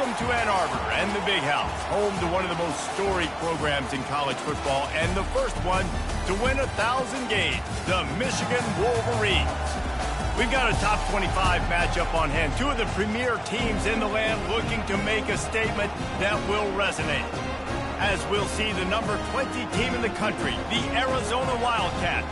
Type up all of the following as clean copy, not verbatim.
Welcome to Ann Arbor and the Big House, home to one of the most storied programs in college football and the first one to win 1,000 games, the Michigan Wolverines. We've got a top 25 matchup on hand, two of the premier teams in the land looking to make a statement that will resonate. As we'll see the number 20 team in the country, the Arizona Wildcats,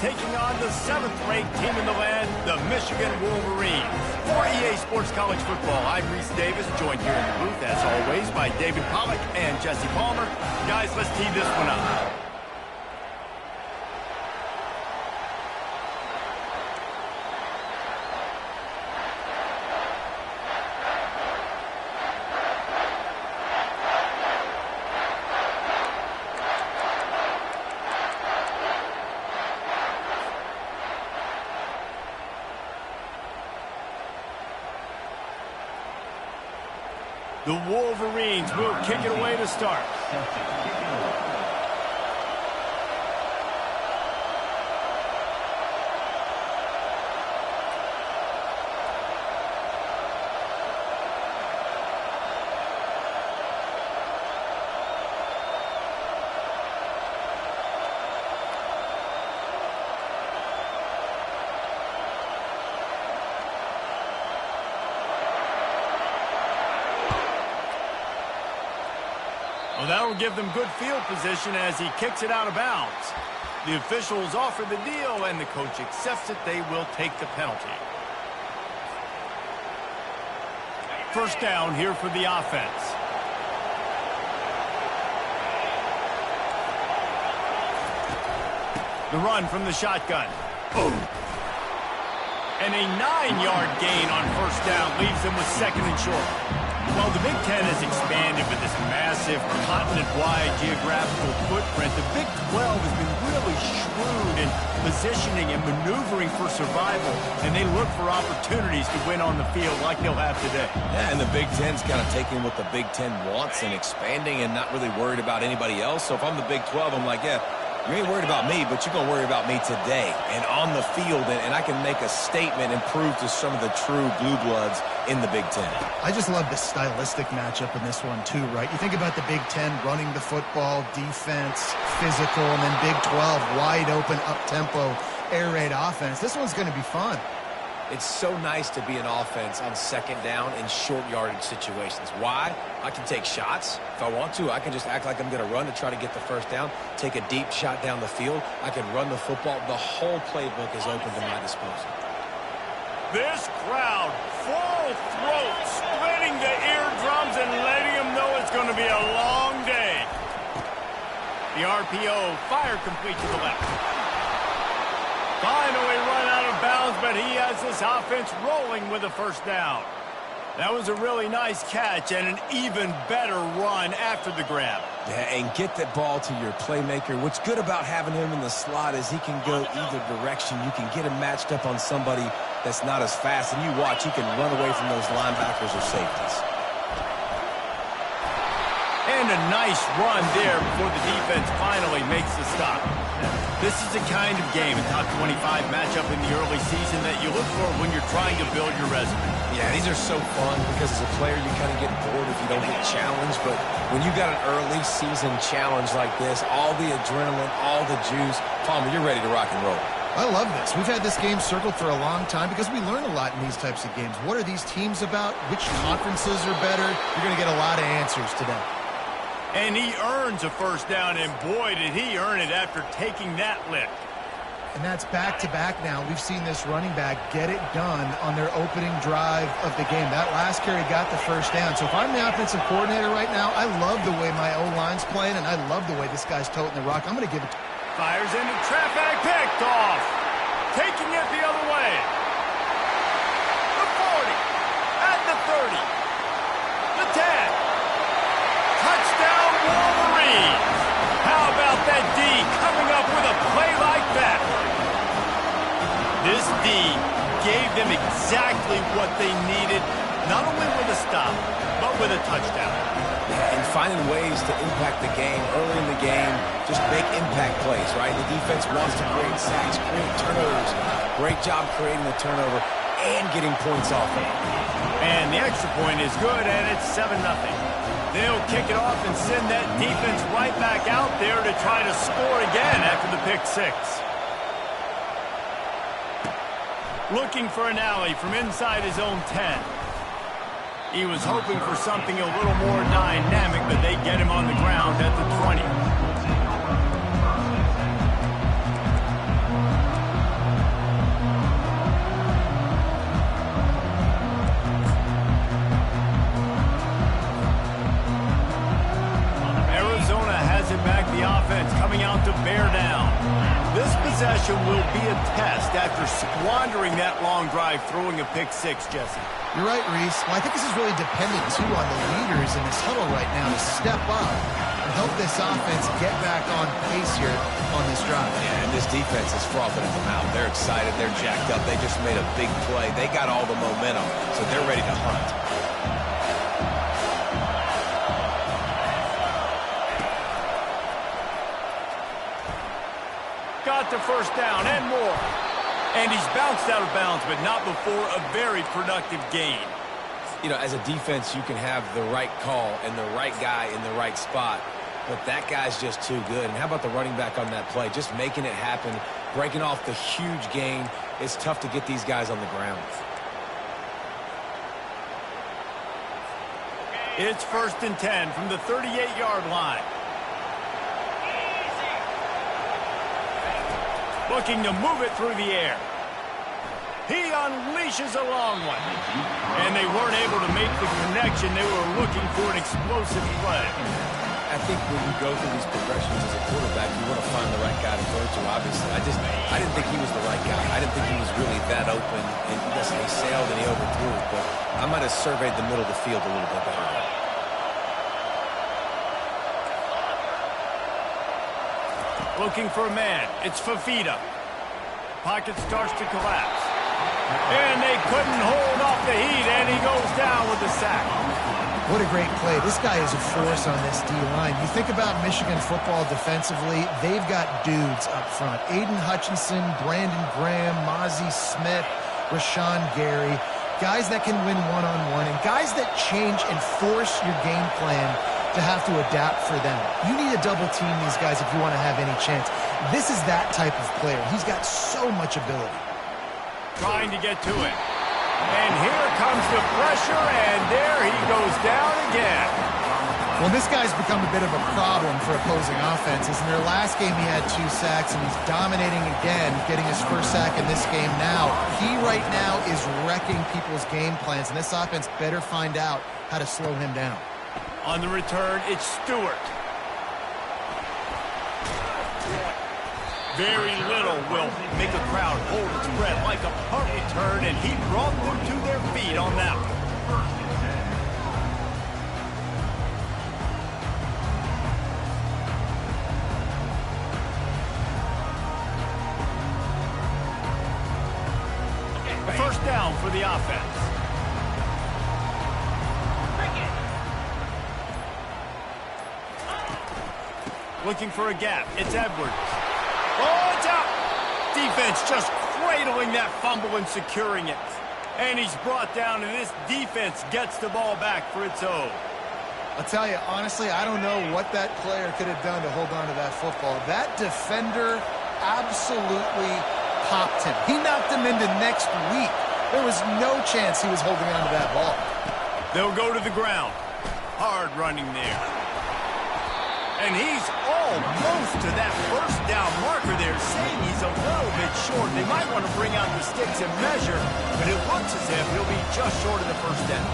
taking on the 7th-ranked team in the land, the Michigan Wolverines. For EA Sports College Football, I'm Reese Davis, joined here in the booth, as always, by David Pollack and Jesse Palmer. Guys, let's tee this one up. The Wolverines will kick it away to start. Well, that'll give them good field position as he kicks it out of bounds. The officials offer the deal, and the coach accepts it. They will take the penalty. First down here for the offense. The run from the shotgun. Boom. And a 9-yard gain on first down leaves them with 2nd and short. Well, the Big Ten has expanded with this massive continent-wide geographical footprint. The Big 12 has been really shrewd in positioning and maneuvering for survival, and they look for opportunities to win on the field like they'll have today. Yeah, and the Big Ten's kind of taking what the Big Ten wants and expanding and not really worried about anybody else. So if I'm the Big 12, I'm like, yeah, you ain't worried about me, but you're going to worry about me today and on the field, and I can make a statement and prove to some of the true blue bloods in the Big Ten. I just love the stylistic matchup in this one too, right? You think about the Big Ten running the football, defense, physical, and then Big 12 wide open, up-tempo, air raid offense. This one's going to be fun. It's so nice to be an offense on 2nd down in short yardage situations. Why? I can take shots if I want to. I can just act like I'm going to run to try to get the first down, take a deep shot down the field. I can run the football. The whole playbook is open to my disposal. This crowd, full throat, splitting the eardrums and letting them know it's going to be a long day. The RPO fired complete to the left. Finally run out of bounds, but he has this offense rolling with a first down. That was a really nice catch and an even better run after the grab. Yeah, and get that ball to your playmaker. What's good about having him in the slot is he can go either direction. You can get him matched up on somebody that's not as fast, and you watch, he can run away from those linebackers or safeties. And a nice run there before the defense finally makes the stop. This is the kind of game, a top 25 matchup in the early season that you look for when you're trying to build your resume. Yeah, these are so fun because as a player you kind of get bored if you don't get challenged, but when you got an early season challenge like this, all the adrenaline, all the juice, Palmer, you're ready to rock and roll. I love this. We've had this game circled for a long time because we learn a lot in these types of games. What are these teams about? Which conferences are better? You're going to get a lot of answers today. And he earns a first down, and boy, did he earn it after taking that lick. And that's back-to-back now. We've seen this running back get it done on their opening drive of the game. That last carry got the first down. So if I'm the offensive coordinator right now, I love the way my O-line's playing, and I love the way this guy's toting the rock. I'm going to give it to... Fires into traffic, picked off. Taking it the other way. The 40, at the 30, the 10. Touchdown Wolverines. How about that D coming up with a play like that? This D gave them exactly what they needed, not only with a stop, but with a touchdown. And finding ways to impact the game early in the game, just make impact plays, right? The defense wants to create sacks, create turnovers. Great job creating the turnover. and getting points off of it. And the extra point is good, and it's 7-0. They'll kick it off and send that defense right back out there to try to score again after the pick six. Looking for an alley from inside his own 10. He was hoping for something a little more dynamic, but they get him on the ground at the 20. Arizona has it back, the offense coming out to bear down. This possession will be a test after squandering that long drive, throwing a pick six, Jesse. You're right, Reese. Well, I think this is really dependent, too, on the leaders in this huddle right now to step up and help this offense get back on pace here on this drive. Yeah, and this defense is frothing at the mouth. They're excited. They're jacked up. They just made a big play. They got all the momentum, so they're ready to hunt. Got the first down and more. And he's bounced out of bounds, but not before a very productive gain. You know, as a defense, you can have the right call and the right guy in the right spot, but that guy's just too good. And how about the running back on that play? Just making it happen, breaking off the huge gain. It's tough to get these guys on the ground. It's 1st and 10 from the 38-yard line. Looking to move it through the air. He unleashes a long one. And they weren't able to make the connection. They were looking for an explosive play. I think when you go through these progressions as a quarterback, you want to find the right guy to throw to, obviously. I didn't think he was the right guy. I didn't think he was really that open. And listen, he sailed and he overthrew it, but I might have surveyed the middle of the field a little bit better. Looking for a man. It's Fafita. Pocket starts to collapse. And they couldn't hold off the heat, and he goes down with the sack. What a great play. This guy is a force on this D-line. You think about Michigan football defensively, they've got dudes up front. Aiden Hutchinson, Brandon Graham, Mozzie Smith, Rashawn Gary. Guys that can win one-on-one, and guys that change and force your game plan to have to adapt for them. You need to double team these guys if you want to have any chance. This is that type of player. He's got so much ability. Trying to get to it. And here comes the pressure, and there he goes down again. Well, this guy's become a bit of a problem for opposing offenses. In their last game, he had 2 sacks, and he's dominating again, getting his first sack in this game now. He right now is wrecking people's game plans, and this offense better find out how to slow him down. On the return, it's Stewart. Very little will make a crowd hold its breath like a punt return, and he brought them to their feet on that one. A first down for the offense. Looking for a gap. It's Edwards. Oh, it's out. Defense just cradling that fumble and securing it. And he's brought down, and this defense gets the ball back for its own. I'll tell you, honestly, I don't know what that player could have done to hold on to that football. That defender absolutely popped him. He knocked him into next week. There was no chance he was holding on to that ball. They'll go to the ground. Hard running there. And he's almost to that first down marker there, saying he's a little bit short. They might want to bring out the sticks and measure, but it looks as if he'll be just short of the first down.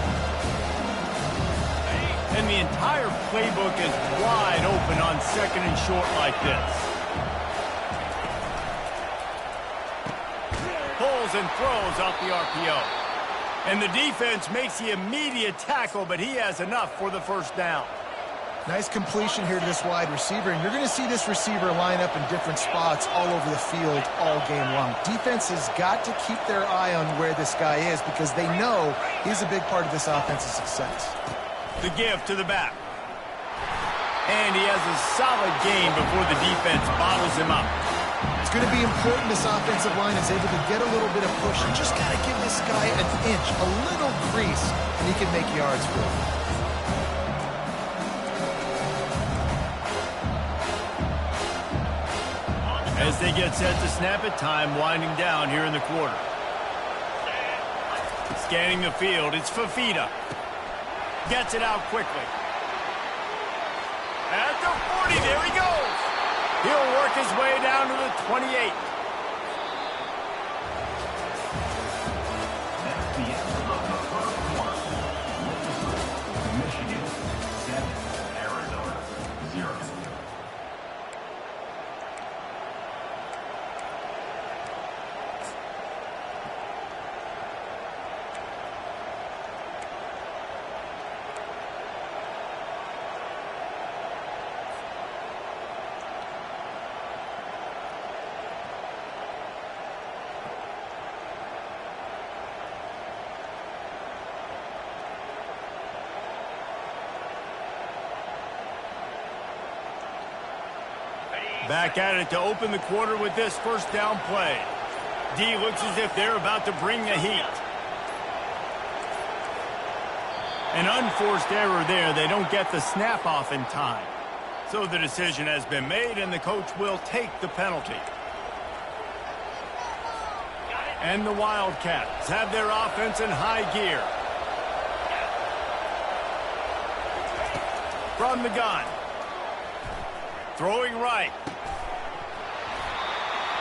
And the entire playbook is wide open on 2nd and short like this. Pulls and throws out the RPO. And the defense makes the immediate tackle, but he has enough for the first down. Nice completion here to this wide receiver, and you're going to see this receiver line up in different spots all over the field all game long. Defense has got to keep their eye on where this guy is because they know he's a big part of this offense's success. The give to the back. And he has a solid gain before the defense bottles him up. It's going to be important this offensive line is able to get a little bit of push. You just got to give this guy an inch, a little crease, and he can make yards for you. As they get set to snap it, time winding down here in the quarter. Scanning the field, it's Fafita. Gets it out quickly. At the 40, there he goes. He'll work his way down to the 28. That's the end of the first quarter. Michigan 7, Arizona 0. Back at it to open the quarter with this first down play. D looks as if they're about to bring the heat. An unforced error there. They don't get the snap off in time. So the decision has been made, and the coach will take the penalty. And the Wildcats have their offense in high gear. From the gun. Throwing right.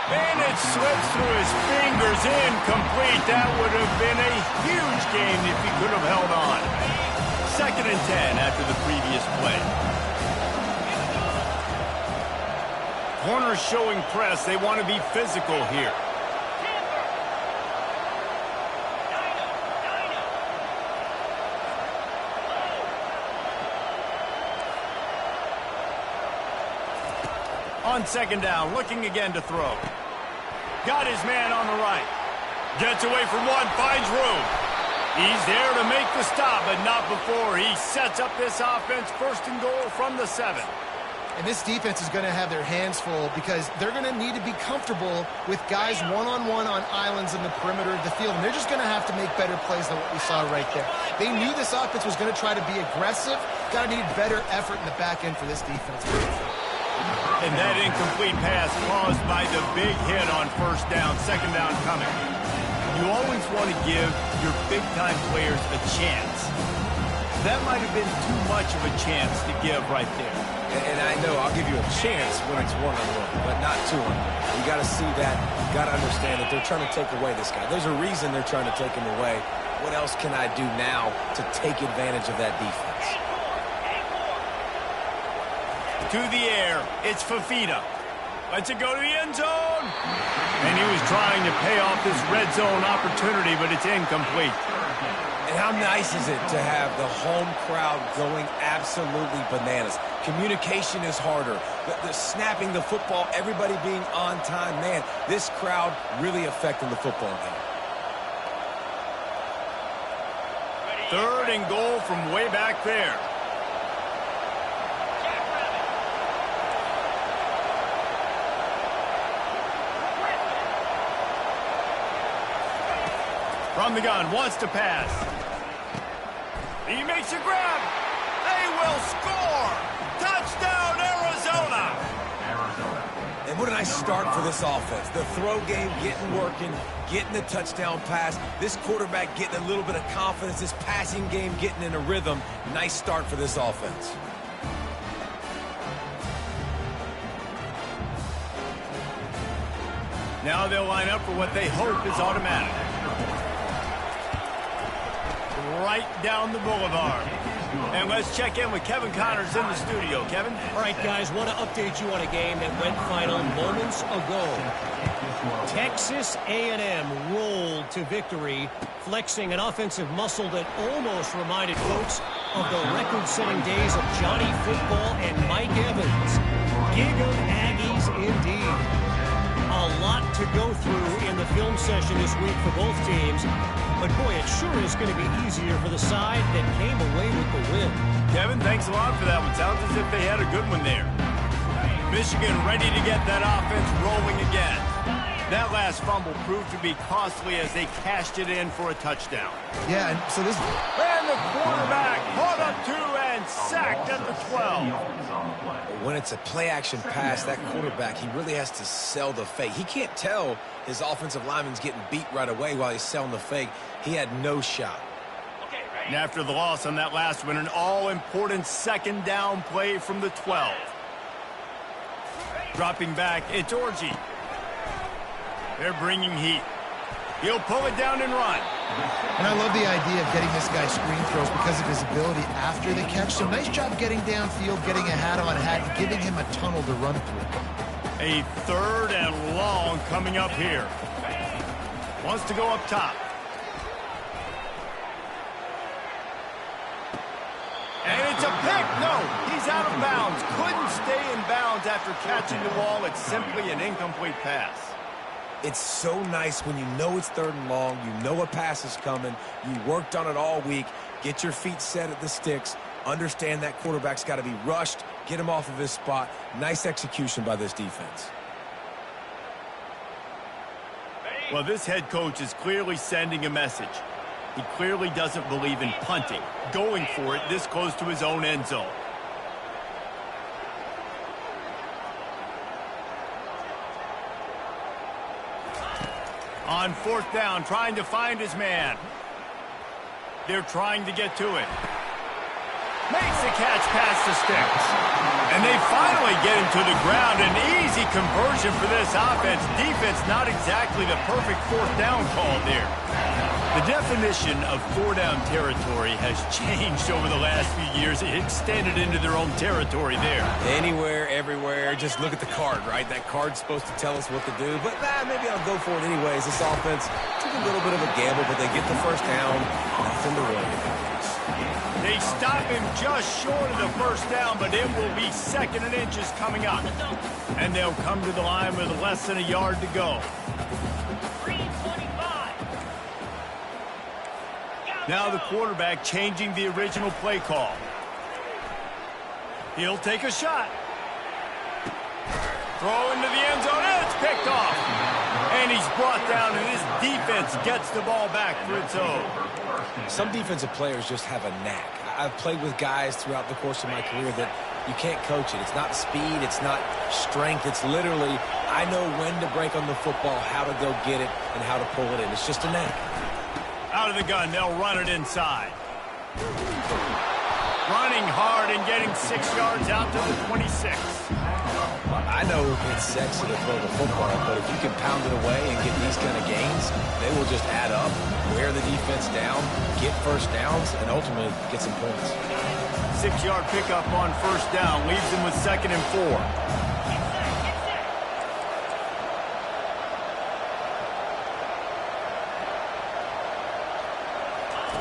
And it slips through his fingers, incomplete. That would have been a huge gain if he could have held on. 2nd and 10 after the previous play. Corners showing press. They want to be physical here. On 2nd down, looking again to throw. Got his man on the right. Gets away from one, finds room. He's there to make the stop, but not before he sets up this offense 1st and goal from the 7. And this defense is going to have their hands full because they're going to need to be comfortable with guys one-on-one on islands in the perimeter of the field. And they're just going to have to make better plays than what we saw right there. They knew this offense was going to try to be aggressive. Got to need better effort in the back end for this defense. And that incomplete pass caused by the big hit on 1st down, 2nd down coming. You always want to give your big-time players a chance. That might have been too much of a chance to give right there. And I know I'll give you a chance when it's one-on-one, but not two-on-one. You got to see that. You got to understand that they're trying to take away this guy. There's a reason they're trying to take him away. What else can I do now to take advantage of that defense? To the air, it's Fafita. Lets it go to the end zone. And he was trying to pay off this red zone opportunity, but it's incomplete. And how nice is it to have the home crowd going absolutely bananas? Communication is harder. The snapping the football, everybody being on time. Man, this crowd really affecting the football game. 3rd and goal from way back there. From the gun, wants to pass. He makes a grab. They will score. Touchdown, Arizona. And what a nice start for this offense. The throw game getting working, getting the touchdown pass. This quarterback getting a little bit of confidence. This passing game getting in a rhythm. Nice start for this offense. Now they'll line up for what they hope is automatic. Right down the boulevard. And let's check in with Kevin Connors in the studio. Kevin? All right, guys, want to update you on a game that went final moments ago. Texas A&M rolled to victory, flexing an offensive muscle that almost reminded folks of the record-setting days of Johnny Football and Mike Evans. Gig 'em Aggies indeed. A lot to go through in the film session this week for both teams. But, boy, it sure is going to be easier for the side that came away with the win. Kevin, thanks a lot for that one. Sounds as if they had a good one there. Michigan ready to get that offense rolling again. That last fumble proved to be costly as they cashed it in for a touchdown. Yeah, and so this... And the quarterback caught up to and sacked at the 12. When it's a play-action pass, that quarterback, he really has to sell the fake. He can't tell his offensive lineman's getting beat right away while he's selling the fake. He had no shot. And after the loss on that last one, an all-important second down play from the 12. Dropping back, it's Orji. They're bringing heat. He'll pull it down and run. And I love the idea of getting this guy screen throws because of his ability after the catch. So nice job getting downfield, getting a hat-on-hat, and giving him a tunnel to run through. A 3rd and long coming up here. Wants to go up top. And it's a pick. No, he's out of bounds. Couldn't stay in bounds after catching the ball. It's simply an incomplete pass. It's so nice when you know it's 3rd and long, you know a pass is coming, you worked on it all week, get your feet set at the sticks, understand that quarterback's got to be rushed, get him off of his spot. Nice execution by this defense. Well, this head coach is clearly sending a message. He clearly doesn't believe in punting, going for it this close to his own end zone. On 4th down, trying to find his man. They're trying to get to it. Makes the catch past the sticks. And they finally get him to the ground. An easy conversion for this offense. Defense not exactly the perfect 4th down call there. The definition of 4-down territory has changed over the last few years. It extended into their own territory there. Anywhere, everywhere, just look at the card, right? That card's supposed to tell us what to do, but maybe I'll go for it anyways. This offense took a little bit of a gamble, but they get the 1st down. Nothing to worry about. They stop him just short of the 1st down, but it will be 2nd and inches coming up. And they'll come to the line with less than a yard to go. Now the quarterback changing the original play call. He'll take a shot. Throw into the end zone, and it's picked off. And he's brought down, and his defense gets the ball back for its own. Some defensive players just have a knack. I've played with guys throughout the course of my career that you can't coach it. It's not speed, it's not strength. It's literally, I know when to break on the football, how to go get it, and how to pull it in. It's just a knack. Out of the gun, they'll run it inside. Running hard and getting 6 yards out to the 26. I know it's sexy to throw the football, but if you can pound it away and get these kind of gains, they will just add up, wear the defense down, get 1st downs, and ultimately get some points. 6-yard pickup on 1st down leaves them with 2nd and 4.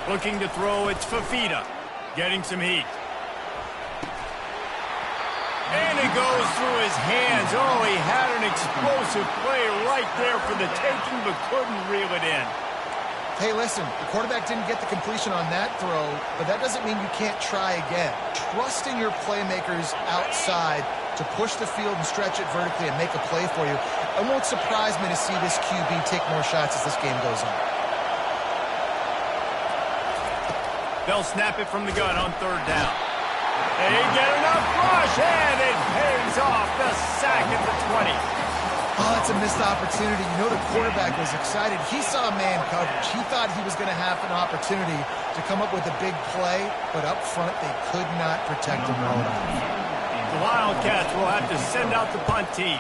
Looking to throw, it's Fafita. Getting some heat. And it goes through his hands. Oh, he had an explosive play right there for the taking, but couldn't reel it in. Hey, listen, the quarterback didn't get the completion on that throw, but that doesn't mean you can't try again. Trust in your playmakers outside to push the field and stretch it vertically and make a play for you. It won't surprise me to see this QB take more shots as this game goes on. They'll snap it from the gun on 3rd down. They get enough rush, and it pays off the sack at the 20. Oh, that's a missed opportunity. You know the quarterback was excited. He saw man coverage. He thought he was going to have an opportunity to come up with a big play, but up front they could not protect him well enough. The Wildcats will have to send out the punt team.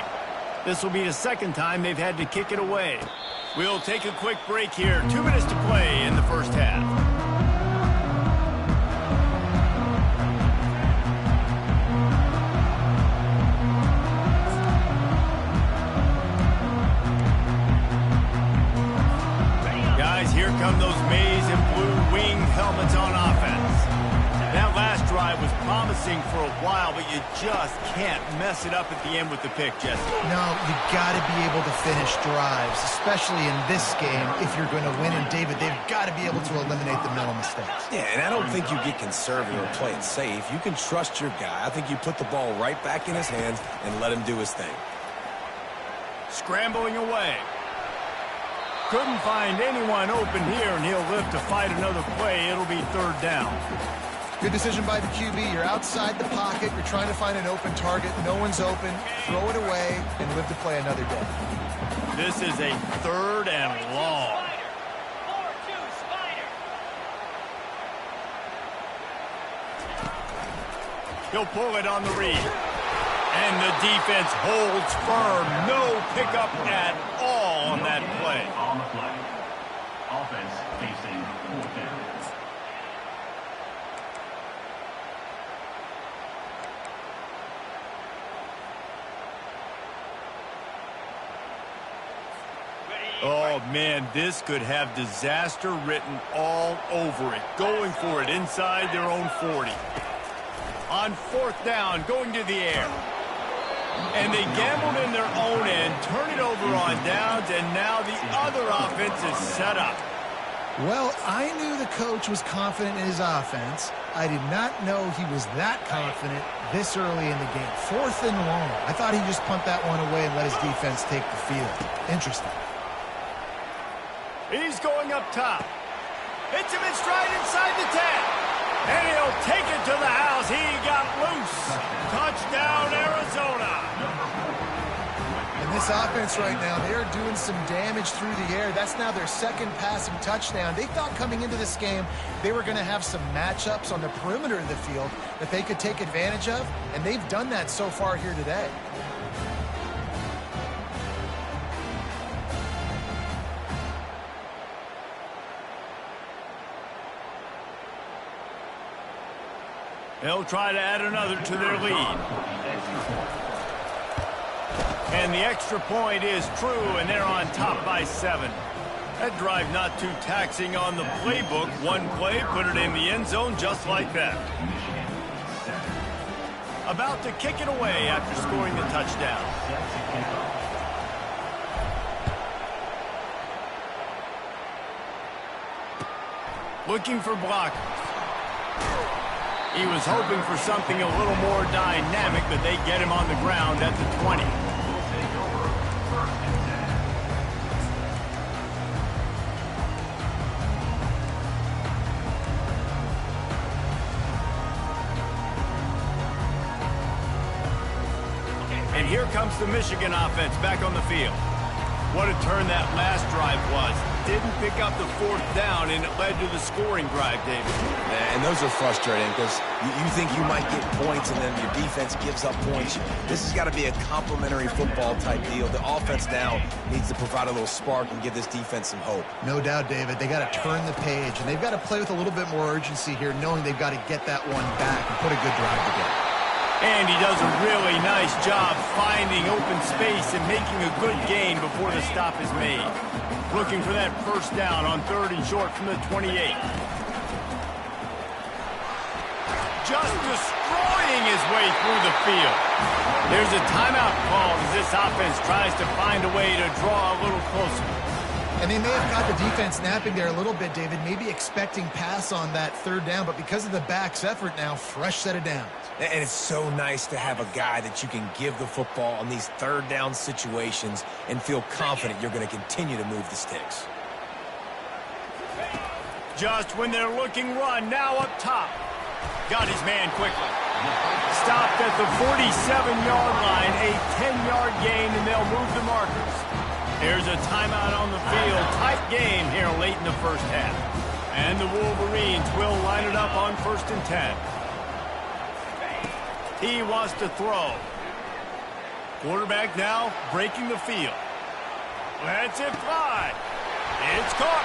This will be the 2nd time they've had to kick it away. We'll take a quick break here. 2 minutes to play in the 1st half. Here come those maize and blue winged helmets on offense. That last drive was promising for a while, but you just can't mess it up at the end with the pick, Jesse. No, you got to be able to finish drives, especially in this game if you're going to win. And, David, they've got to be able to eliminate the mental mistakes. Yeah, and I don't think you get conservative or play it safe. You can trust your guy. I think you put the ball right back in his hands and let him do his thing. Scrambling away. Couldn't find anyone open here, and he'll live to fight another play. It'll be third down. Good decision by the QB. You're outside the pocket. You're trying to find an open target. No one's open. Throw it away and live to play another day. This is a third and long. He'll pull it on the read. And the defense holds firm. No pickup at all on that play. On the play. Offense facing fourth down. Oh, man, this could have disaster written all over it. Going for it inside their own 40. On fourth down, going to the air. And they gambled in their own end, turn it over on downs, and now the other offense is set up. Well, I knew the coach was confident in his offense. I did not know he was that confident this early in the game. Fourth and long. I thought he'd just punt that one away and let his defense take the field. Interesting. He's going up top. Hits him in stride inside the 10. And he'll take it to the house. He got loose. Touchdown, Arizona. And this offense right now, they're doing some damage through the air. That's now their second passing touchdown. They thought coming into this game they were going to have some matchups on the perimeter of the field that they could take advantage of, and they've done that so far here today. They'll try to add another to their lead. And the extra point is true, and they're on top by 7. That drive not too taxing on the playbook. One play, put it in the end zone just like that. About to kick it away after scoring the touchdown. Looking for blockers. He was hoping for something a little more dynamic, but they get him on the ground at the 20. And here comes the Michigan offense back on the field. What a turn that last drive was. Didn't pick up the fourth down, and it led to the scoring drive, David. And those are frustrating because you think you might get points and then your defense gives up points. This has got to be a complimentary football type deal. The offense now needs to provide a little spark and give this defense some hope. No doubt, David. They got to turn the page, and they've got to play with a little bit more urgency here, knowing they've got to get that one back and put a good drive together. And he does a really nice job finding open space and making a good gain before the stop is made. Looking for that first down on 3rd and short from the 28. Just destroying his way through the field. There's a timeout called as this offense tries to find a way to draw a little closer. And they may have got the defense napping there a little bit, David, maybe expecting pass on that 3rd down, but because of the back's effort now, fresh set of downs. And it's so nice to have a guy that you can give the football on these 3rd down situations and feel confident you're going to continue to move the sticks. Just when they're looking run, now up top. Got his man quickly. Stopped at the 47-yard line, a 10-yard gain, and they'll move the markers. There's a timeout on the field. Tight game here late in the first half. And the Wolverines will line it up on 1st and 10. He wants to throw. Quarterback now breaking the field. Lets it fly. It's caught.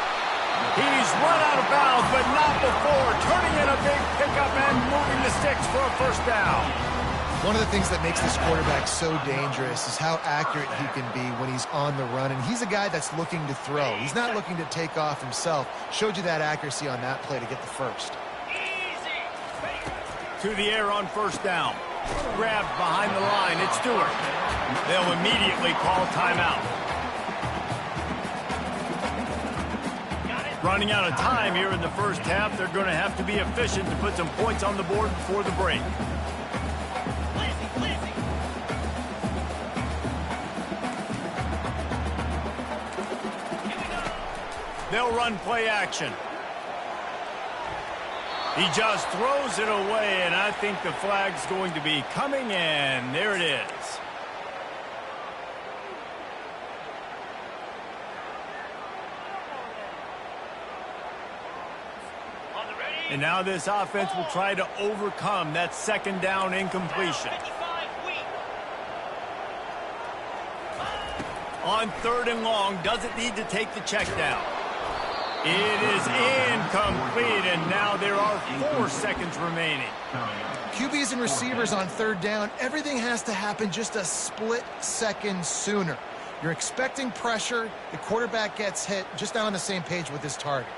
He's run out of bounds, but not before. Turning in a big pickup and moving the sticks for a first down. One of the things that makes this quarterback so dangerous is how accurate he can be when he's on the run. And he's a guy that's looking to throw. He's not looking to take off himself. Showed you that accuracy on that play to get the first. to the air on first down. Grabbed behind the line. It's Stewart. They'll immediately call timeout. Running out of time here in the first half. They're going to have to be efficient to put some points on the board before the break. They'll run play action. He just throws it away, and I think the flag's going to be coming in. There it is. And now this offense will try to overcome that second down incompletion. On third and long, doesn't need to take the check down. It is incomplete, and now there are 4 seconds remaining. QBs and receivers on third down, everything has to happen just a split second sooner. You're expecting pressure, the quarterback gets hit, just not on the same page with his target.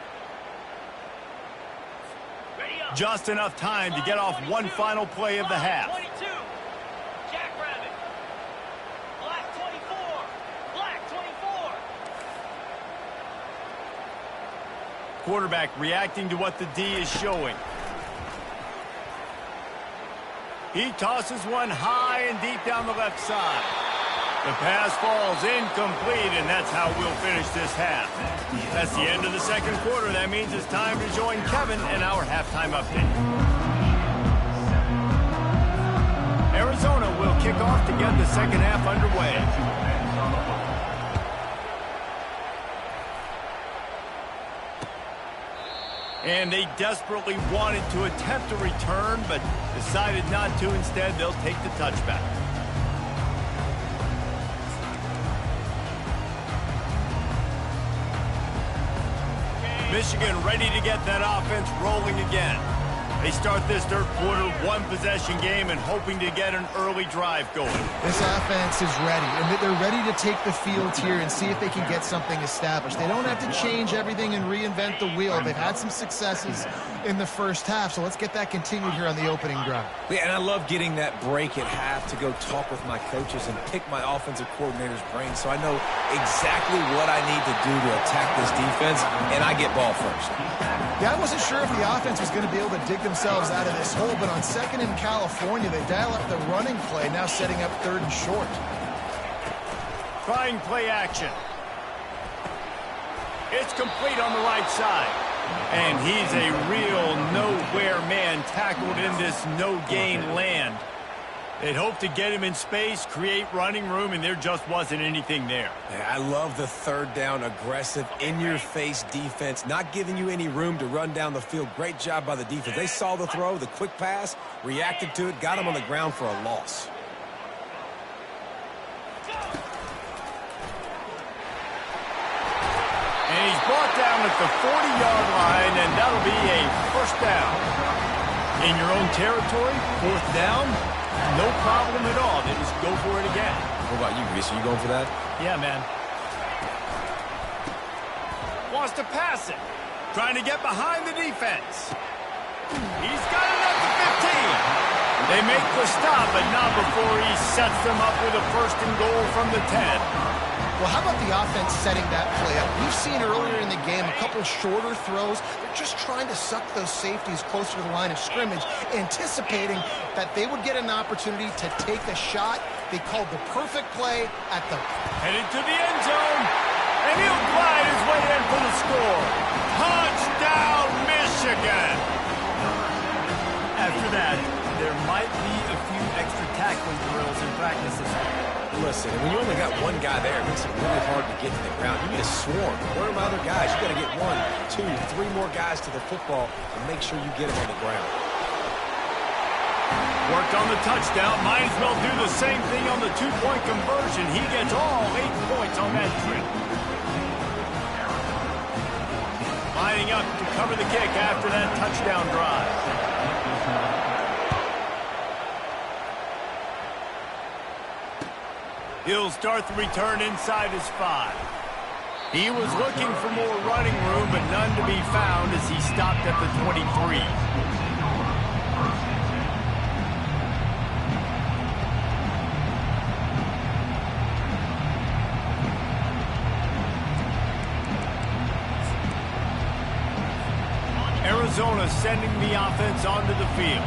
Just enough time to get off one final play of the half. Quarterback reacting to what the D is showing. He tosses one high and deep down the left side. The pass falls incomplete, and that's how we'll finish this half. That's the end of the second quarter. That means it's time to join Kevin in our halftime update. Arizona will kick off to get the second half underway. And they desperately wanted to attempt a return, but decided not to. Instead, they'll take the touchback. Michigan ready to get that offense rolling again. They start this third quarter one-possession game and hoping to get an early drive going. This offense is ready, and they're ready to take the field here and see if they can get something established. They don't have to change everything and reinvent the wheel. They've had some successes in the first half, so let's get that continued here on the opening drive. Yeah, and I love getting that break at half to go talk with my coaches and pick my offensive coordinator's brain so I know exactly what I need to do to attack this defense, and I get ball first. Yeah, I wasn't sure if the offense was going to be able to dig themselves out of this hole, but on second in California, they dial up the running play, now setting up third and short. Trying play action. It's complete on the right side. And he's a real nowhere man tackled in this no-gain land. They'd hoped to get him in space, create running room, and there just wasn't anything there. Yeah, I love the third down, aggressive, in-your-face defense, not giving you any room to run down the field. Great job by the defense. They saw the throw, the quick pass, reacted to it, got him on the ground for a loss. And he's brought down at the 40-yard line, and that'll be a first down. In your own territory, fourth down, no problem at all. They just go for it again. What about you, Reese? Are you going for that? Yeah, man. Wants to pass it. Trying to get behind the defense. He's got it up to 15. They make the stop, but not before he sets them up with a first and goal from the 10. Well, how about the offense setting that play up? We've seen earlier in the game a couple shorter throws. They're just trying to suck those safeties closer to the line of scrimmage, anticipating that they would get an opportunity to take a shot. They called the perfect play at the... Headed to the end zone, and he'll glide his way in for the score. Touchdown, Michigan! After that, there might be a few extra tackling drills in practice this week. Listen, when you only got one guy there, it makes it really hard to get to the ground. You need a swarm. Where are my other guys? You got to get 1, 2, 3 more guys to the football and make sure you get them on the ground. Worked on the touchdown. Might as well do the same thing on the two-point conversion. He gets all 8 points on that trip. Lining up to cover the kick after that touchdown drive. He'll start the return inside his 5. He was looking for more running room, but none to be found as he stopped at the 23. Arizona sending the offense onto the field.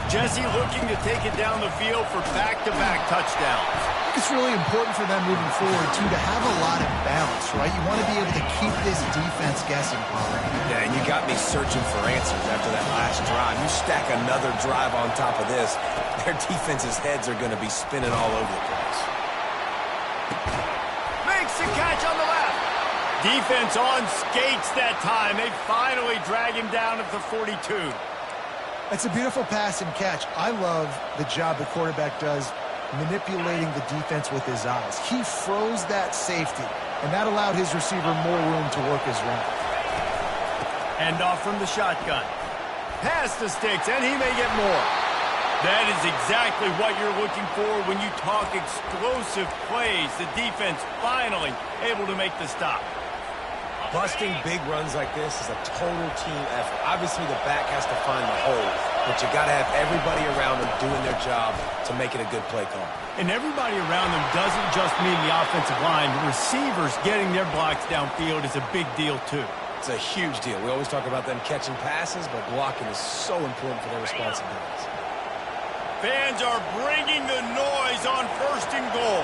Jesse looking to take it down the field for back-to-back touchdowns. It's really important for them moving forward, too, to have a lot of balance, right? You want to be able to keep this defense guessing, Pollard. Yeah, and you got me searching for answers after that last drive. You stack another drive on top of this, their defense's heads are going to be spinning all over the place. Makes the catch on the left. Defense on skates that time. They finally drag him down at the 42. That's a beautiful pass and catch. I love the job the quarterback does manipulating the defense with his eyes. He froze that safety, and that allowed his receiver more room to work his route. Hand off from the shotgun. Pass the sticks, and he may get more. That is exactly what you're looking for when you talk explosive plays. The defense finally able to make the stop. Busting big runs like this is a total team effort. Obviously, the back has to find the hole, but you got to have everybody around them doing their job to make it a good play call. And everybody around them doesn't just mean the offensive line. The receivers getting their blocks downfield is a big deal, too. It's a huge deal. We always talk about them catching passes, but blocking is so important for their responsibilities. Fans are bringing the noise on 1st and goal.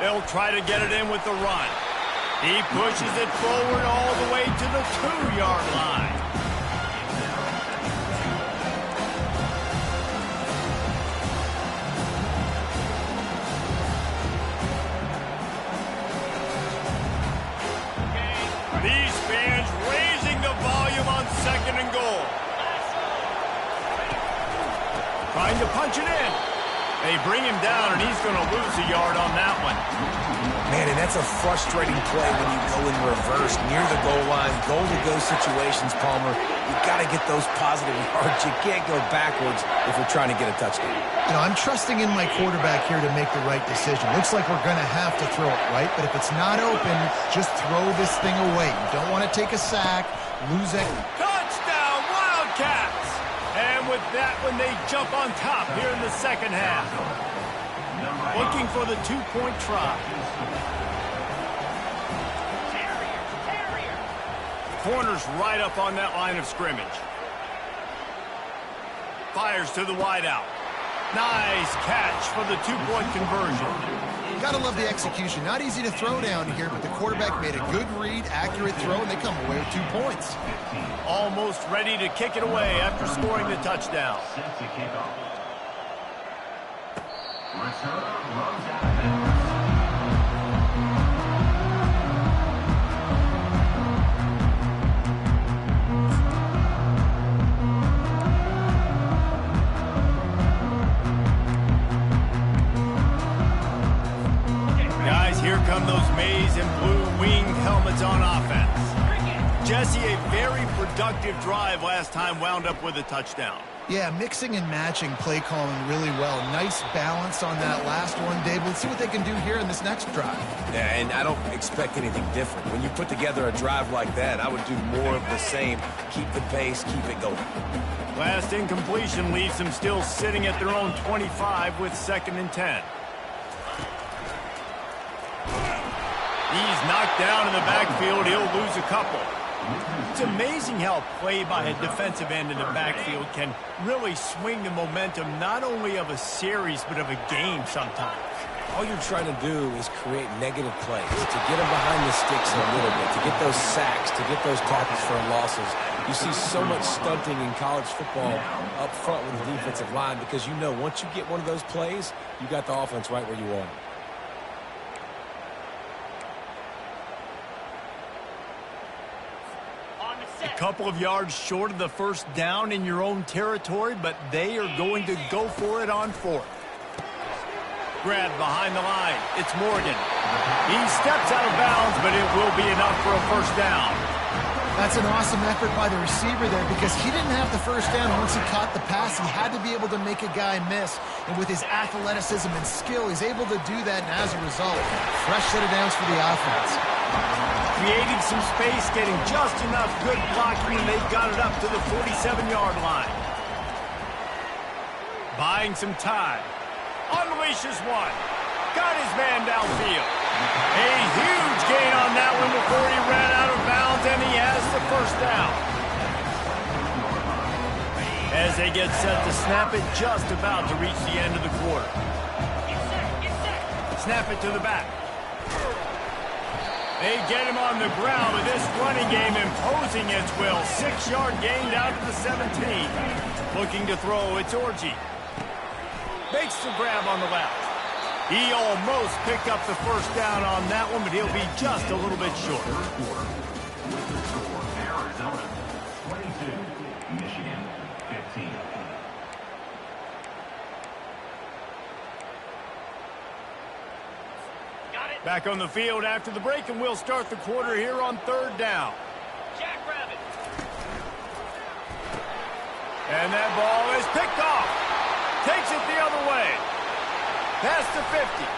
They'll try to get it in with the run. He pushes it forward all the way to the 2-yard line. These fans raising the volume on 2nd and goal. Trying to punch it in. They bring him down, and he's going to lose a yard on that one. Man, and that's a frustrating play when you go in reverse near the goal line. Goal-to-go situations, Palmer, you got to get those positive yards. You can't go backwards if you're trying to get a touchdown. You know, I'm trusting in my quarterback here to make the right decision. Looks like we're going to have to throw it, right? But if it's not open, just throw this thing away. You don't want to take a sack, lose it. Touchdown, Wildcats! And with that one, they jump on top here in the 2nd half. Looking for the 2-point try. Corner's right up on that line of scrimmage. Fires to the wideout. Nice catch for the 2-point conversion. Gotta love the execution. Not easy to throw down here, but the quarterback made a good read, accurate throw, and they come away with 2 points. Almost ready to kick it away after scoring the touchdown. Set to kick off. Return runs out. Here come those maize and blue winged helmets on offense. Jesse, a very productive drive last time, wound up with a touchdown. Yeah, mixing and matching play calling really well. Nice balance on that last one, Dave. Let's see what they can do here in this next drive. Yeah, and I don't expect anything different. When you put together a drive like that, I would do more of the same. Keep the pace, keep it going. Last incompletion leaves them still sitting at their own 25 with 2nd and 10. He's knocked down in the backfield. He'll lose a couple. It's amazing how play by a defensive end in the backfield can really swing the momentum not only of a series but of a game sometimes. All you're trying to do is create negative plays, to get them behind the sticks a little bit, to get those sacks, to get those tackles for losses. You see so much stunting in college football up front with the defensive line because you know once you get one of those plays, you got the offense right where you want it. A couple of yards short of the 1st down in your own territory, but they are going to go for it on 4th. Grab behind the line. It's Morgan. He steps out of bounds, but it will be enough for a 1st down. That's an awesome effort by the receiver there because he didn't have the 1st down once he caught the pass. He had to be able to make a guy miss. And with his athleticism and skill, he's able to do that. And as a result, fresh set of downs for the offense. Creating some space, getting just enough good blocking, and they got it up to the 47-yard line. Buying some time. Unleashes one. Got his man downfield. A huge gain on that one before he ran out of bounds, and he has the first down. As they get set to snap it, just about to reach the end of the quarter. Snap it to the back. They get him on the ground with this running game imposing its will. 6-yard gain down to the 17. Looking to throw, it's Orji. Makes the grab on the left. He almost picked up the first down on that one, but he'll be just a little bit short. Arizona 22, Michigan 15. Back on the field after the break, and we'll start the quarter here on 3rd down. Jackrabbit. And that ball is picked off. Takes it the other way. Past the 50.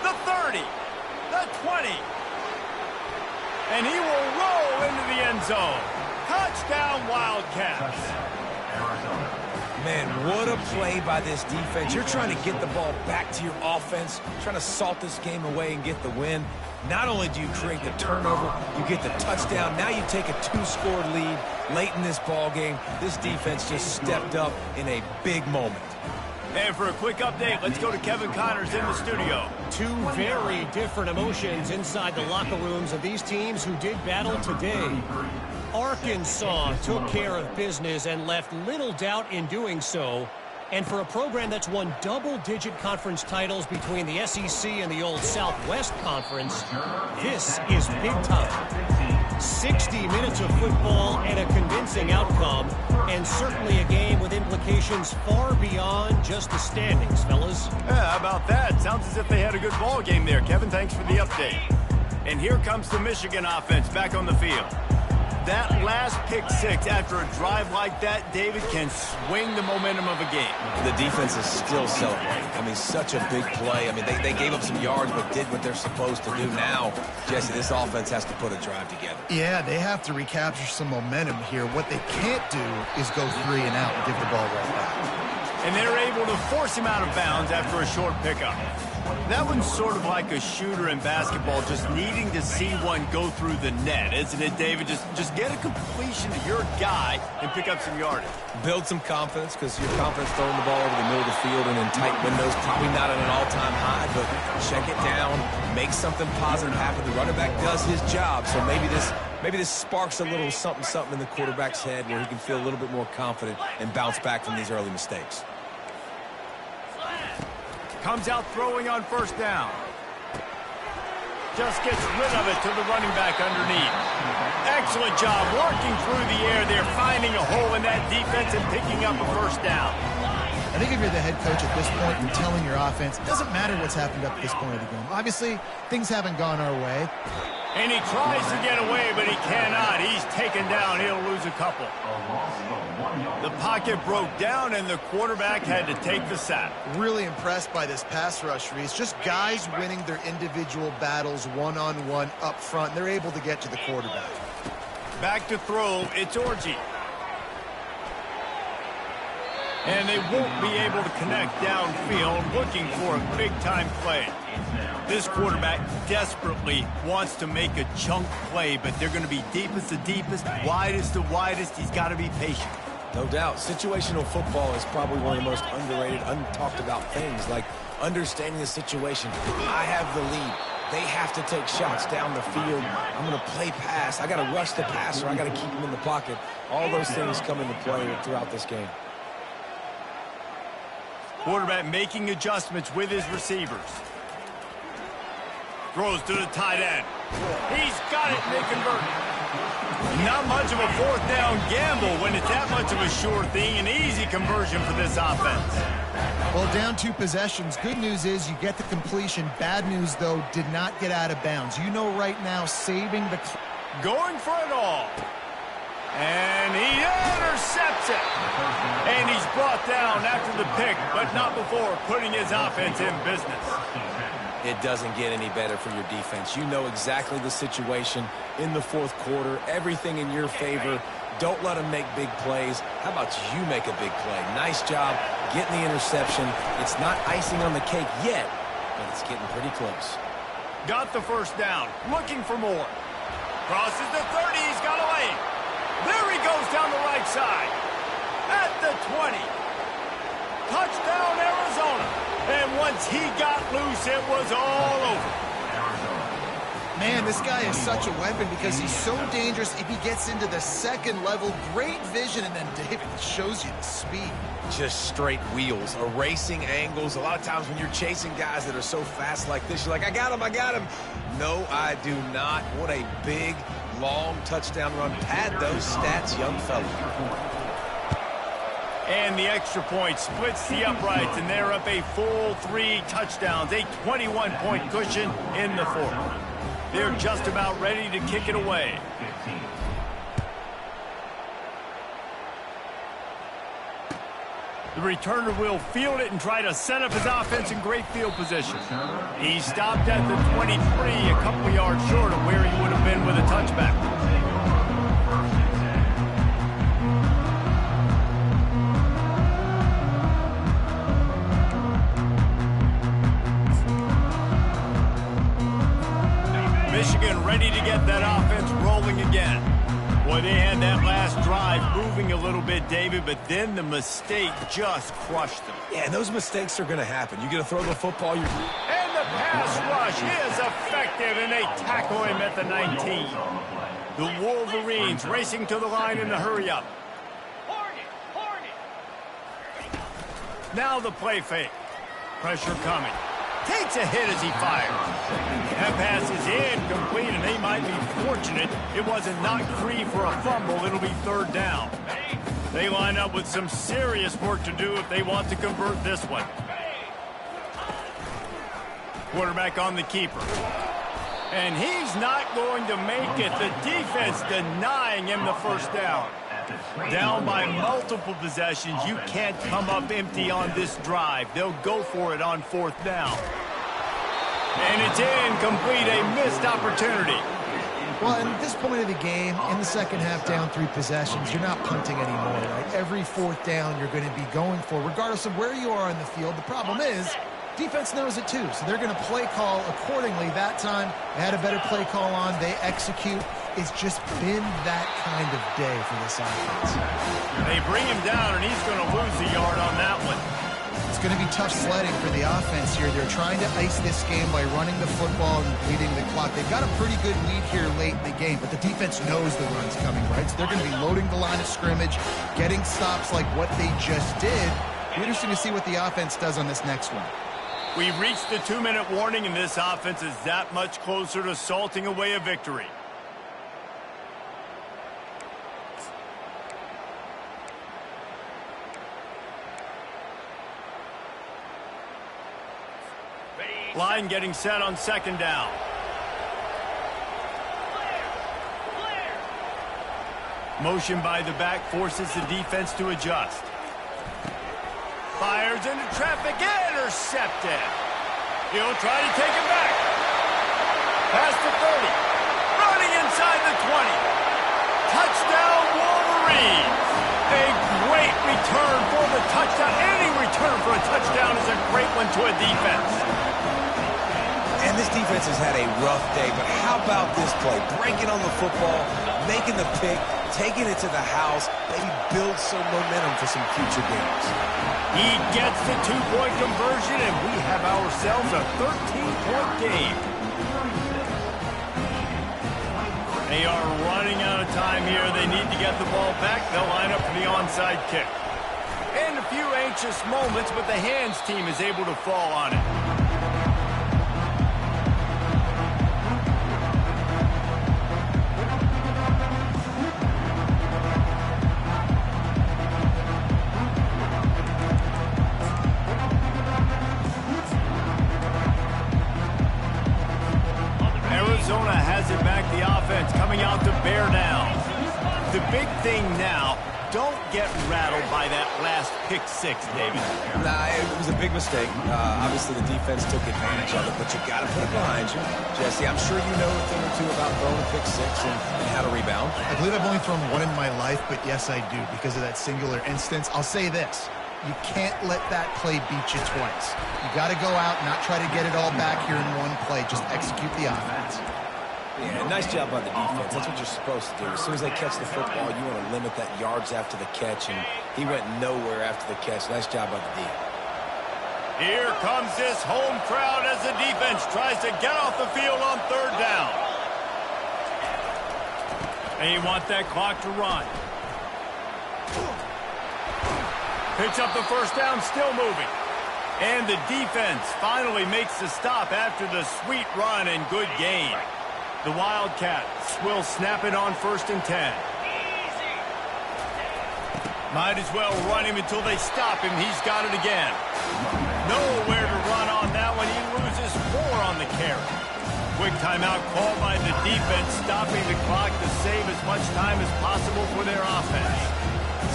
The 30. The 20. And he will roll into the end zone. Touchdown, Wildcats. Arizona. Man, what a play by this defense. You're trying to get the ball back to your offense, trying to salt this game away and get the win. Not only do you create the turnover, you get the touchdown. Now you take a 2-score lead late in this ball game. This defense just stepped up in a big moment. And for a quick update, let's go to Kevin Connors in the studio. Two very different emotions inside the locker rooms of these teams who did battle today. Arkansas took care of business and left little doubt in doing so. And for a program that's won double-digit conference titles between the SEC and the old Southwest Conference, this is big time. 60 minutes of football and a convincing outcome, and certainly a game with implications far beyond just the standings, fellas. Yeah, how about that? Sounds as if they had a good ball game there. Kevin, thanks for the update. And here comes the Michigan offense back on the field. That last pick six after a drive like that, David, can swing the momentum of a game. The defense is still celebrating. I mean, such a big play. I mean, they gave up some yards but did what they're supposed to do. Now, Jesse, this offense has to put a drive together. Yeah, they have to recapture some momentum here. What they can't do is go 3 and out and give the ball right back. And they're able to force him out of bounds after a short pickup. That one's sort of like a shooter in basketball, just needing to see one go through the net, isn't it, David? Just get a completion to your guy and pick up some yardage. Build some confidence, because your confidence throwing the ball over the middle of the field and in tight windows, probably not at an all-time high, but check it down, make something positive happen. The running back does his job, so maybe this sparks a little something in the quarterback's head where he can feel a little bit more confident and bounce back from these early mistakes. Comes out throwing on first down. Just gets rid of it to the running back underneath. Excellent job working through the air there, finding a hole in that defense and picking up a first down. I think if you're the head coach at this point and telling your offense, it doesn't matter what's happened up to this point of the game. Obviously, things haven't gone our way. And he tries to get away, but he cannot. He's taken down. He'll lose a couple. The pocket broke down, and the quarterback had to take the sack. Really impressed by this pass rush, Reese. Just guys winning their individual battles one-on-one up front. They're able to get to the quarterback. Back to throw, it's Orji. And they won't be able to connect downfield, looking for a big-time play. This quarterback desperately wants to make a chunk play, but they're going to be deepest to deepest, widest to widest. He's got to be patient. No doubt. Situational football is probably one of the most underrated, untalked about things, like understanding the situation. I have the lead. They have to take shots down the field. I'm going to play pass. I got to rush the passer. I got to keep him in the pocket. All those things come into play throughout this game. Quarterback making adjustments with his receivers. Throws to the tight end. He's got it, and they convert. Not much of a fourth down gamble when it's that much of a sure thing. An easy conversion for this offense. Well, down 2 possessions. Good news is you get the completion. Bad news, though, did not get out of bounds. You know right now, saving the... Going for it all. And he intercepts it. And he's brought down after the pick, but not before putting his offense in business. It doesn't get any better for your defense. You know exactly the situation in the fourth quarter. Everything in your favor. Don't let them make big plays. How about you make a big play? Nice job getting the interception. It's not icing on the cake yet, but it's getting pretty close. Got the first down. Looking for more. Crosses the 30. He's got a lane. There he goes down the right side. At the 20. Touchdown, Arizona. And once he got loose, it was all over. Man, this guy is such a weapon because he's so dangerous if he gets into the second level. Great vision, and then David shows you the speed. Just straight wheels, erasing angles. A lot of times when you're chasing guys that are so fast like this, you're like, I got him, I got him. No, I do not. What a big, long touchdown run. Pad those stats, young fella. And the extra point splits the uprights, and they're up a full 3 touchdowns, a 21-point cushion in the fourth. They're just about ready to kick it away. The returner will field it and try to set up his offense in great field position. He stopped at the 23, a couple yards short of where he would have been with a touchback. Michigan ready to get that offense rolling again. Boy, they had that last drive moving a little bit, David, but then the mistake just crushed them. Yeah, and those mistakes are going to happen. You're going to throw the football. And the pass rush is effective, and they tackle him at the 19. The Wolverines racing to the line in the hurry-up. Now the play fake. Pressure coming. Takes a hit as he fires. That pass is incomplete, and they might be fortunate it wasn't knocked free for a fumble. It'll be third down. They line up with some serious work to do if they want to convert this one. Quarterback on the keeper. And he's not going to make it. The defense denying him the first down. Down by multiple possessions. You can't come up empty on this drive. They'll go for it on fourth down. And it's incomplete, a missed opportunity. Well, at this point of the game, in the second half, down 3 possessions, you're not punting anymore, right? Every fourth down you're going to be going for, regardless of where you are in the field. The problem is, defense knows it too, so they're going to play call accordingly. That time, they had a better play call on. They execute. It's just been that kind of day for this offense. They bring him down, and he's going to lose a yard on that one. It's going to be tough sledding for the offense here. They're trying to ice this game by running the football and bleeding the clock. They've got a pretty good lead here late in the game, but the defense knows the run's coming, right? So they're going to be loading the line of scrimmage, getting stops like what they just did. Interesting to see what the offense does on this next one. We've reached the 2-minute warning, and this offense is that much closer to salting away a victory. Line getting set on second down. Motion by the back forces the defense to adjust. Fires into traffic, intercepted. He'll try to take it back. Past the 30. Running inside the 20. Touchdown, Wolverines. A great return for the touchdown. Any return for a touchdown is a great one to a defense. And this defense has had a rough day, but how about this play? Breaking on the football, making the pick, taking it to the house, maybe build some momentum for some future games. He gets the 2-point conversion, and we have ourselves a 13-point game. They are running out of time here. They need to get the ball back. They'll line up for the onside kick. And a few anxious moments, but the hands team is able to fall on it. Arizona has it back, the offense coming out to bear down. The big thing now, don't get rattled by that last pick six, David. Nah, it was a big mistake. Obviously, the defense took advantage of it, but you got to put it behind you. Jesse, I'm sure you know a thing or two about throwing a pick six and how to rebound. I believe I've only thrown one in my life, but yes, I do because of that singular instance. I'll say this. You can't let that play beat you twice. You got to go out and not try to get it all back here in one play. Just execute the offense. Yeah, nice job by the defense. That's what you're supposed to do. As soon as they catch the football, you want to limit that yards after the catch, and he went nowhere after the catch. Nice job by the D. Here comes this home crowd as the defense tries to get off the field on third down. And you want that clock to run. Picks up the first down, still moving. And the defense finally makes the stop after the sweet run and good gain. The Wildcats will snap it on 1st and 10. Might as well run him until they stop him. He's got it again. Nowhere to run on that one. He loses 4 on the carry. Quick timeout called by the defense, stopping the clock to save as much time as possible for their offense.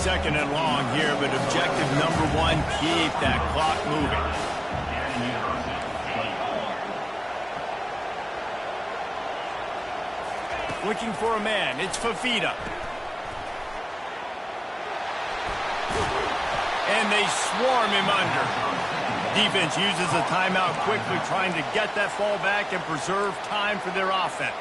2nd and long here, but objective number 1, keep that clock moving. Looking for a man. It's Fafita. And they swarm him under. Defense uses a timeout quickly, trying to get that ball back and preserve time for their offense.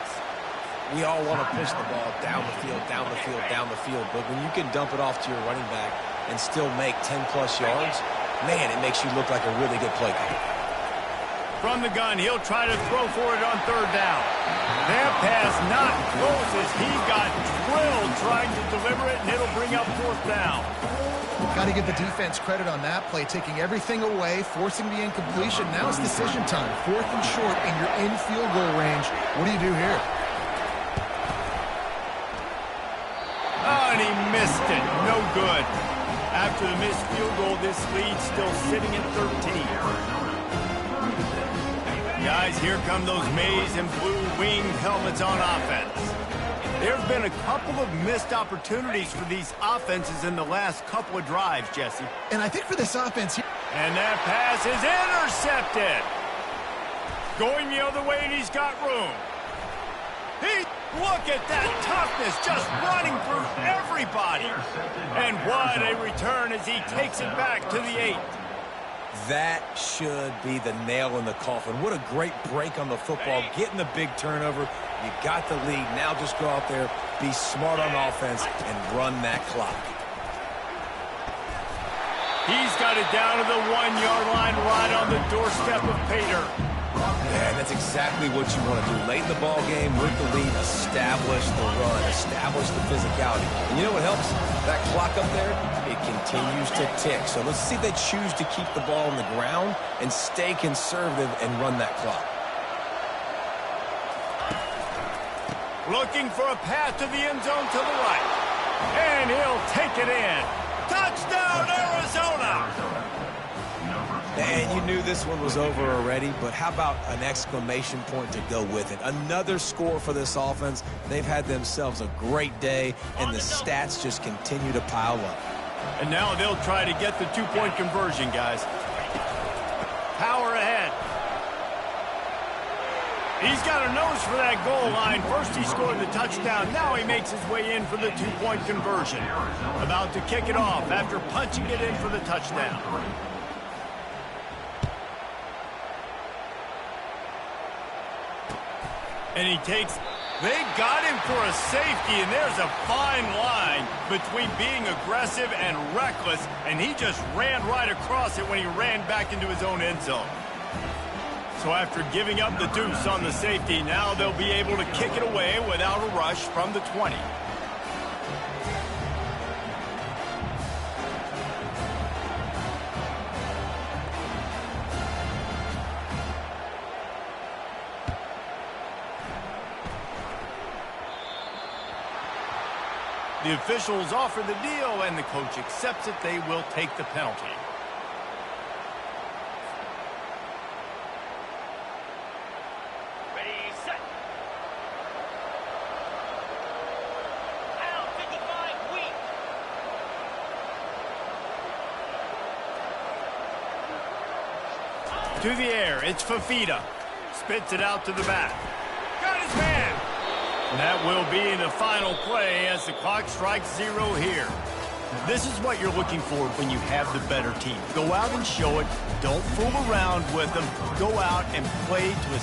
We all want to push the ball down the field, down the field, down the field. But when you can dump it off to your running back and still make 10-plus yards, man, it makes you look like a really good play caller. From the gun, he'll try to throw for it on 3rd down. That pass not close as he got drilled trying to deliver it, and it'll bring up 4th down. Got to give the defense credit on that play, taking everything away, forcing the incompletion. Now it's decision time. 4th and short, and you're in field goal range. What do you do here? Oh, and he missed it. No good. After the missed field goal, this lead's still sitting at 13. Guys, here come those maize and blue winged helmets on offense. There have been a couple of missed opportunities for these offenses in the last couple of drives, Jesse. And I think for this offense here... And that pass is intercepted. Going the other way, and he's got room. Look at that toughness, just running through everybody. And what a return as he takes it back to the 8. That should be the nail in the coffin. What a great break on the football, getting the big turnover. You got the lead. Now just go out there, be smart on offense, and run that clock. He's got it down to the 1-yard line right on the doorstep of Pater. Yeah, that's exactly what you want to do. Late in the ball game, with the lead, establish the run, establish the physicality. And you know what helps? That clock up there, it continues to tick. So let's see if they choose to keep the ball on the ground and stay conservative and run that clock. Looking for a path to the end zone to the right. And he'll take it in. Touchdown, Arizona! And you knew this one was over already, but how about an exclamation point to go with it? Another score for this offense. They've had themselves a great day, and the stats just continue to pile up. And now they'll try to get the 2-point conversion, guys. Power ahead. He's got a nose for that goal line. First he scored the touchdown. Now he makes his way in for the 2-point conversion. About to kick it off after punching it in for the touchdown. And he takes... They got him for a safety, and there's a fine line between being aggressive and reckless, and he just ran right across it when he ran back into his own end zone. So after giving up the deuce on the safety, now they'll be able to kick it away without a rush from the 20. The officials offer the deal, and the coach accepts it. They will take the penalty. Ready, set. Out, 55, weak. To the air, it's Fafita. Spits it out to the back. Got his man. And that will be the final play as the clock strikes 0 here. This is what you're looking for when you have the better team. Go out and show it. Don't fool around with them. Go out and play to a